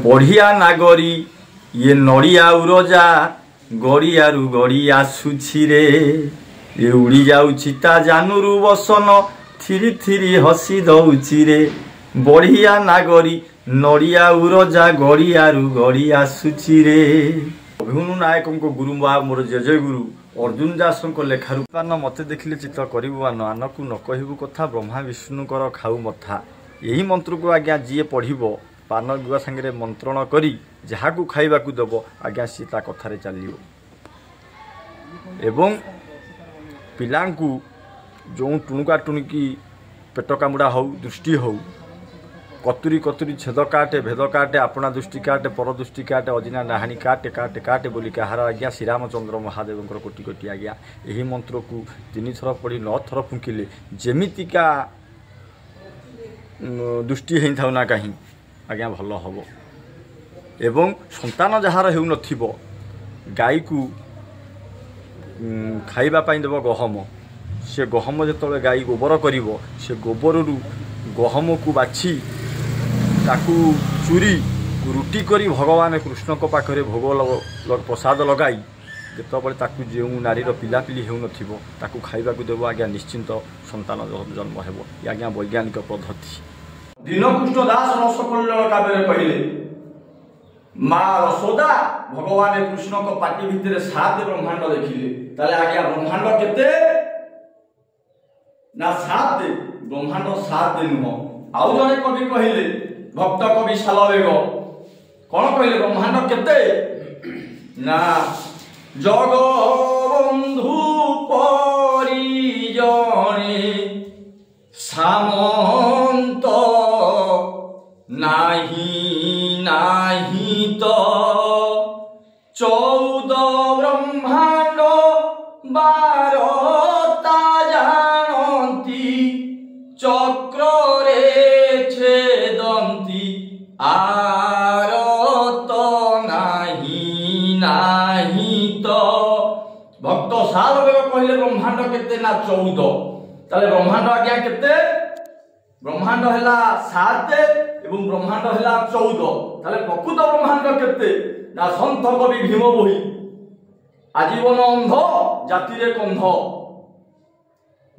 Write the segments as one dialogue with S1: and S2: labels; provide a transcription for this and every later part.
S1: बढ़िया नागरी ये नड़िया उरजा गड़ियारू गड़ी आसुछि रे ये उड़ी जाउछि ता जानूरू बसन थिरी थिरी हसी दउछि रे बढ़िया नागरी नड़िया उरजा गड़ियारू गड़ी आसुछि रे। अभिमन्यु नायक गुरु मोर जय गुरु अर्जुन दास लेखारू पान मते देखिले चित्त करू आन को न कहबू कथा ब्रह्मा विष्णुकर खाऊ मथा यही मंत्र को आज्ञा जी पढ़िबो पान गुआ सांगे मंत्रण करी जहाँ को खाइबा को देव आज्ञा सी ता कथारे चलियो एवं पिलांकु जो टुणुका टुणुकी पेट कामुड़ा हो दृष्टि हो कतुरी कतुरी छेद काटे भेद काटे आपना दृष्टि काटे पर दृष्टि काटे अजिना नाहाणी काटे काटे काटे बोली कहार आज्ञा श्रीरामचंद्र महादेव कोटि कोटि आज्ञा यही मंत्र को 3 थर पढ़ी 9 थर फुंकिले जेमितिका दृष्टि होई थाउ ना कहीं आज्ञा भल हम एवं संतान जार हो नथिबो गाई को खाइबा पाई देव गहम से गहम जो गाई गोबर कर से गोबर गहम को बाछी ताकू चूरी रुटी करी भगवान कृष्ण को पाखरे भोग प्रसाद लगाई जितेबाला ताकू जो नारी पिलापिली हो नाकू खाइबा को देव आज्ञा निश्चिंत संतान जन्म हो आज्ञा वैज्ञानिक पद्धति। दीनकृष्ण दास रसकल्याण काव्य कहले माँ यशोदा भगवान कृष्ण को पाटी भितर 7 ब्रह्मांड देखिले ताले आज्ञा ब्रह्मांड केते ना 7 ब्रह्मांड 7 नुह आउ जने कवि कहले भक्त कवि सालवेग कौन कहले ब्रह्मांड केते ना जगबंधु परिजने सामंत नाही नाही तो 14 ब्रह्मांड 12ता जानती चक्र रे छेदंती आरत नाही नाही तो भक्त सालवेग कहले ब्रह्मांड केते ना 14 ताले ब्रह्मांड आज्ञा केते ब्रह्मांड हैला 7 एवं ब्रह्मांड हैला 14 ताले प्रकृत ब्रह्मांड केते ना संत कवि भीम बोही आजीवन अंध जाति रे कंध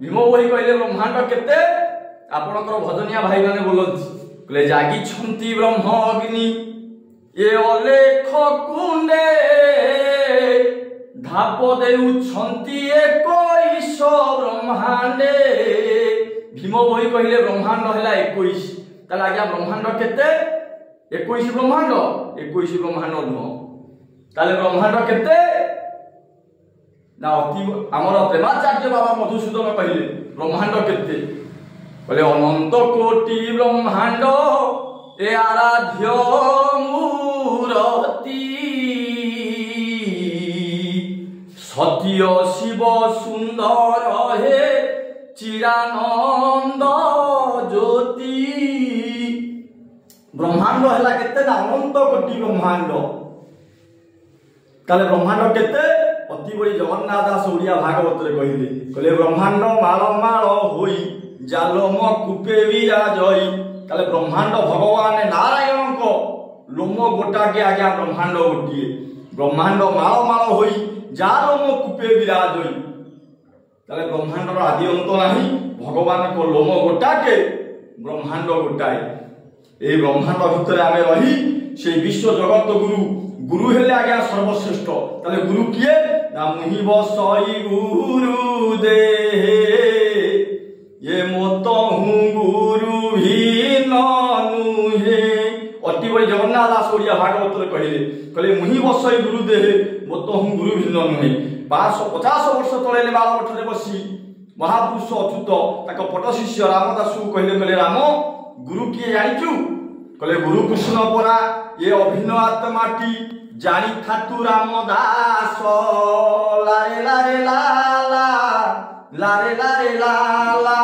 S1: भीम बोही कहले ब्रह्मांड केते आपनकर भजनिया भाई माने बोलନ୍ତି कहले जागी छंती ब्रह्म अग्नि ए अलेख कुंडे धाप देउ छंती 21 ब्रह्मांडे भीम बोही कहले ब्रह्मांड हैला 21 ताले आज्ञा ब्रह्मांड केते 21 ब्रह्मांड 21 ब्रह्मांड नुह ताले ब्रह्मांड केते ना अति आमर प्रेमाचार्य बाबा मधुसूदन कहले ब्रह्मांड केते कहले अनंत कोटि ब्रह्मांड ए आराध्य मूर्ति सत्य शिव सुंदर हे चिरानंद ज्योति ब्रह्मांड हैला केते ना अनंत कोटि ब्रह्मांड ताले ब्रह्मांड केते अति बड़ी जगन्नाथ दास ओडिया भागवत रे कहले कहले ब्रह्मांड माल माल होई जालम कूपे विराजई ताले ब्रह्मांड भगवान नारायण को लोम गोटा के आज्ञा ब्रह्मांड गोटिए ब्रह्मांड माल माल होई जालम कूपे विराजई ताले ब्रह्मांड आदि अंत नाही भगवान को लोम गोटा के ब्रह्मांड गोटाए ए ब्रह्मांड भितर आमे रही से विश्व जगत गुरु गुरु हेले आज्ञा सर्वश्रेष्ठ ताले गुरु किए ना मुहि बसई गुरु दे ये मत हूँ गुरु भी नुहे अति बड़ी जगन्नाथ दास ओडिया भागवत कहले कहले मुहि बसई गुरु दे मत हूँ गुरु भी नुहे 550 वर्ष तले 12 मठरे बसी महापुरुष अच्युत ताक पट शिष्य रामदास कहले कहले राम गुरु किए जानिचु कहले गुरु कृष्ण परा ये अभिन्न आत्माटी जानी थातु रामदास लारे लारे लाला लारे लारे लाला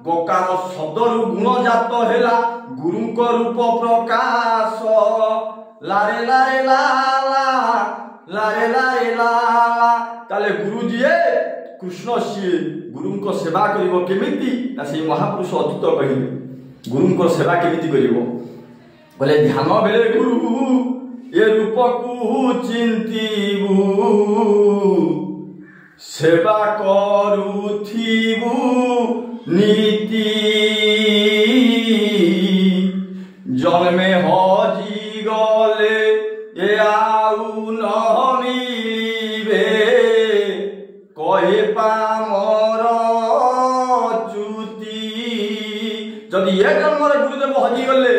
S1: गोकार शब्दरु गुण जात हेला गुरु को रूप प्रकाश लारे लारे लाला लारे लारे लाला ताले गुरु जी कृष्ण सी गुरु को सेवा करिवो केमिति ना से महापुरुष अच्युत कहिले गुरु को सेवा केमिति करिवो बोले ध्यान बेले गुरु ए रूप को चिंतीबू सेवा करुथिबू नीति जन्मे हजी गले ए आउ न मिलिबे कहे पामर च्युति जदि ये जन्म गुरुदेव हजी गले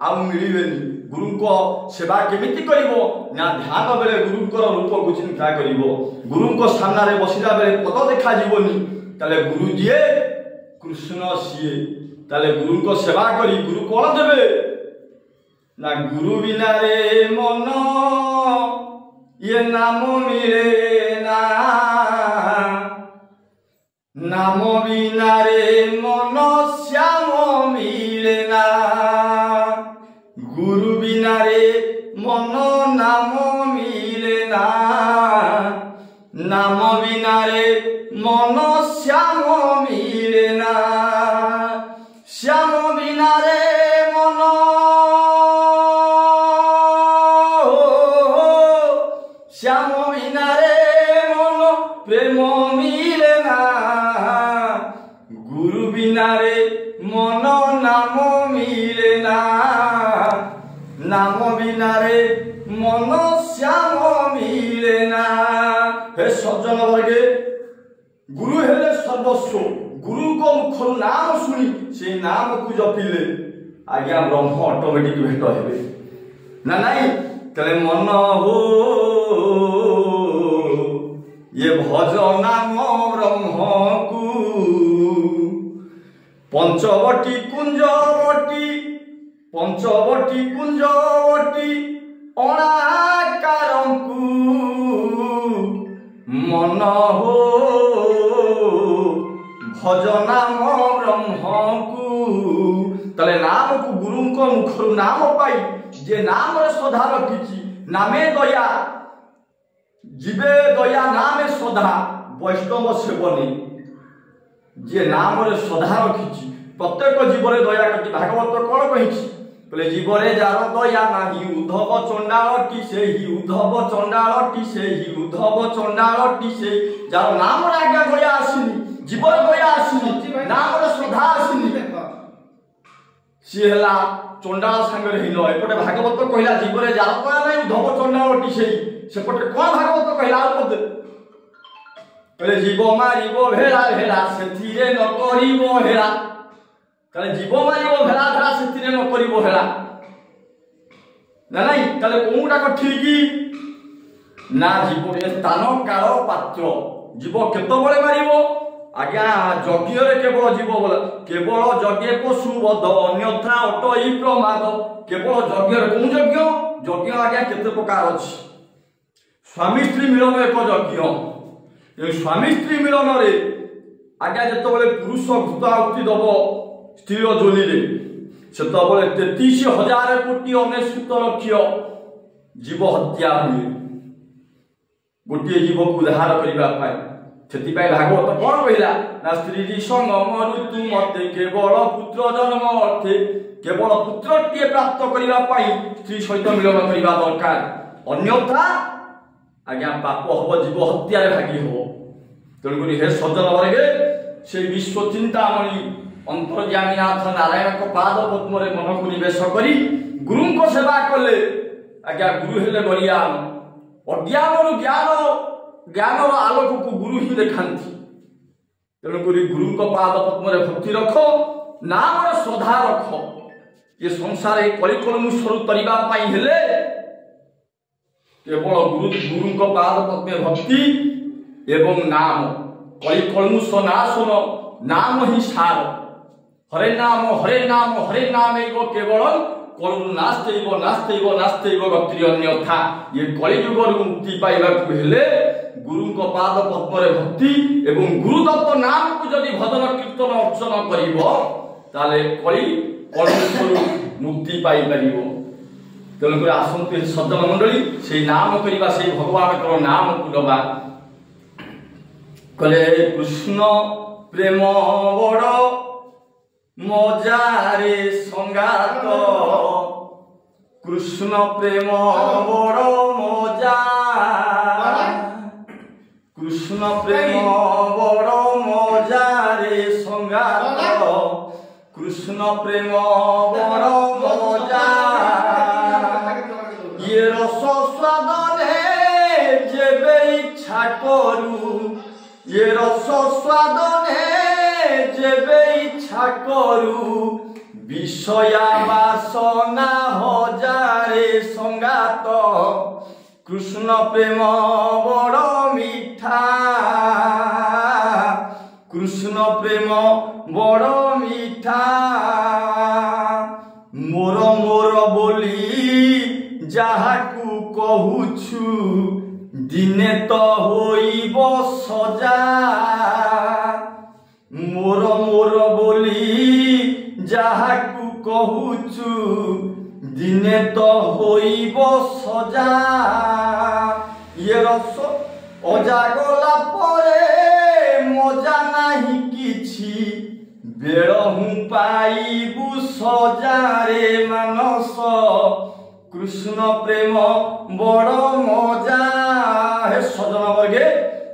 S1: आउ मिलिबेनी गुरु को सेवा केमिति करिवो ना ध्यान बेले गुरु को रूप को चिंता करिवो गुरु को सामना रे बसिला बेले पद देखा जीवनी ताले गुरु जीए कृष्ण सीए ताले गुरु को सेवा करी गुरु कोन देबे ना गुरु बिना रे मन ये नाम मिले ना नाम बिना रे मन श्याम मिले ना गुरु बिना रे मन नाम मिले ना नाम बिना रे मन श्याम मिले ना श्याम बिना रे मन श्याम बिना रे मन प्रेम मिले ना गुरु बिना रे मन नाम मिले ना नाम बिना रे मन श्याम मिले ना हे सज्जन वर्गे गुरु हेले सर्वस्व गुरु को मुखर नाम सुनी से नाम को जपिले आज्ञा ब्रह्म ऑटोमेटिक भेट हेबे ना नहीं तले मन हो ये भज नाम ब्रह्म को पंचवटी कुंजवटी पंचवटी कुंजवटी अणाकारंकु मन हो भज नाम ब्रह्म को तले नाम को गुरु को मुखर नाम पाई जे नाम रे श्रद्धा रखिछि नामे दया जीवे दया नामे श्रद्धा वैष्णव सेवनी जे नाम रे श्रद्धा रखिछि प्रत्येक जीवरे दया करछि भागवत कोन कहिछि बोले जीवरे जार दया नाही उद्धव चंडालटी सेही उद्धव चंडालटी सेही उद्धव चंडालटी से जार नाम रे आज्ञा दया आसिनी जीवन दया आसिनी नाम रे श्रद्धा आसिनी सी हला चंडाल संगे हिनो एपटे भागवत कहला जीवरे जार दया नाही उद्धव चंडालटी सेही सेपटे कोन भागवत कहला पद बोले जीव मारिबो भेड़ा भेड़ा सेथिरे न करिबो हेरा ताले जीव मारिबो भेड़ा भेड़ा सेथिरे न करिबो हेरा ना नहीं ताले कोउटा को ठीक ना जीव रे स्थान काल पात्र जीव केतबळे मारिबो आज्ञा यज्ञ रे केवल जीव बोला केवल यज्ञ पशु वध अन्यथा अटई प्रमाद केवल यज्ञ रे कोन यज्ञ यज्ञ आज्ञा केते प्रकार अछि स्वामी स्त्री मिलन एक यज्ञ स्वामी स्त्री मिलन रे आज्ञा जेतबळे पुरुष भूत आहुति दब स्त्री जोनि रे सेतबळे 33,000 कोटी 69 लक्ष जीव हत्या हुए गोटे जीव को उद्धार करबा पाई सेति पाई भागवत कोन कहला ना स्त्री संग मृत्यु मते केवल पुत्र जन्म अर्थे केवल पुत्र के प्राप्त करबा पाई स्त्री सहित मिलन करबा दरकार अन्यथा आज्ञा पाप हब जीव हत्या रे भागी हो तेणुकरी हे सज्जन वर्गे से विश्व चिंतामणि अंतर्यामीनाथ नारायण को पाद पद्म रे मन को निवेश करी गुरु को सेवा कले आज्ञा गुरु हेले गरियान अज्ञान रु ज्ञान ज्ञान आलोक को गुरु ही देखांती तेणुकरी गुरु को पाद पद्म रे भक्ति रख नाम रे श्रद्धा रख ये संसार कलिकलमुषरु तरिबा पाई हेले केवल गुरु को पाद पद्मे भक्ति एवं नाम कलिकलमुष नाशन नाम ही सार हरे नाम एव केवल कलु नास्तेव नास्तेव नास्तेव गति अन्यथा ये कलियुग मुक्ति पाइबा को हेले गुरु को पाद पद्म रे भक्ति एवं गुरुदत्त नाम को जदि भजन कीर्तन अर्चन करिवो ताले कलि कलु मुक्ति पाई परिवो तेणुक आसतु सज्जन मंडली से नाम करवा से भगवान को नाम को दबा कले कृष्ण प्रेम बड़ मजारे संगात কৃষ্ণ প্রেম বড় মজা, কৃষ্ণ প্রেম বড় মজা রে সঙ্গাত, কৃষ্ণ প্রেম বড় মজা। ইয়ে রস স্বাদনে যেবে ইচ্ছা করু, ইয়ে রস স্বাদনে যেবে ইচ্ছা করু, বিষয়া বাসনা হজারে সঙ্গাত, কৃষ্ণ প্রেম বড় মিঠা, কৃষ্ণ প্রেম বড় মিঠা। মোর মোর বলি যাহাকু কহুছু, দিনে তো হইব সজা। মোর মোর বলি যাহাকু কহুছু, দিনে তো হইব সজা। ইয়ে রস অজাগলা পরে মজা নাহি কিছু, বেড়হু পাইবু সজারে মানস, কৃষ্ণ প্রেম বড় মজা। হে সজন বর্গে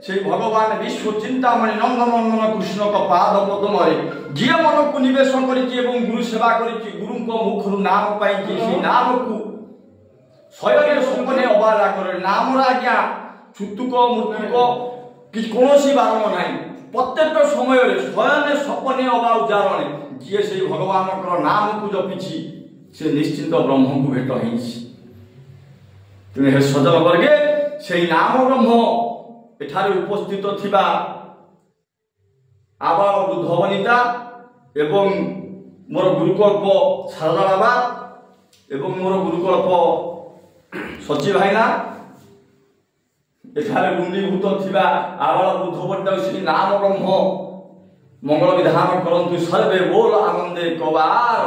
S1: সেই ভগবান বিশ্ব চিন্তামণি নন্দনন্দন কৃষ্ণক পাদ পদ্মরে ଯିଏ ମନକୁ ନିବେଶ କରିଛି ଏବଂ ଗୁରୁ ସେବା କରିଛି, ଗୁରୁଙ୍କ ମୁଖରୁ ନାମ ପାଇଛି, সেই ନାମକୁ ଶୟନରେ ସପନେ ଅବହେଳା କରେ। ନାମର ଆଜ୍ଞା ଛୁତୁକ ମୃତ୍ୟୁକ କିଛି କୌଣସି ବାରଣ ନାହିଁ। ପ୍ରତ୍ୟେକ ସମୟରେ ଶୟନରେ ସପନେ ଅବା ଉଜାରଣେ ଯିଏ ସେଇ ଭଗବାନଙ୍କର ନାମକୁ ଜପିଛି, ସେ ନିଶ୍ଚିନ୍ତ ବ୍ରହ୍ମଙ୍କୁ ଭେଟ ହେଇଛି। ତେଣୁ ହେ ସଜନ ବର୍ଗେ সেই ନାମ ବ୍ରହ୍ମ ଏଠାରେ ଉପସ୍ଥିତ ଥିବା ଆବାଳ ବୃଦ୍ଧ ବନିତା ଏବଂ ମୋର ଗୁରୁକଳ୍ପ ଶାରଦା ବାବା ଏବଂ ମୋର ଗୁରୁକଳ୍ପ ସଚି ଭାଇନା, ଏଠାରେ ଗୁଣ୍ଡୀଭୂତ ଥିବା ଆବାଳ ବୃଦ୍ଧ ବନିତା ଶ୍ରୀ ନାମ ବ୍ରହ୍ମ ମଙ୍ଗଳ ବିଧାନ କରନ୍ତୁ ସର୍ବେ ବୋଲ ଆନନ୍ଦେ କବାର।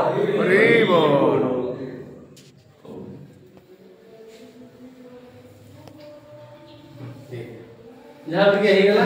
S2: ଯାହା ଟିକେ ହେଇଗଲା।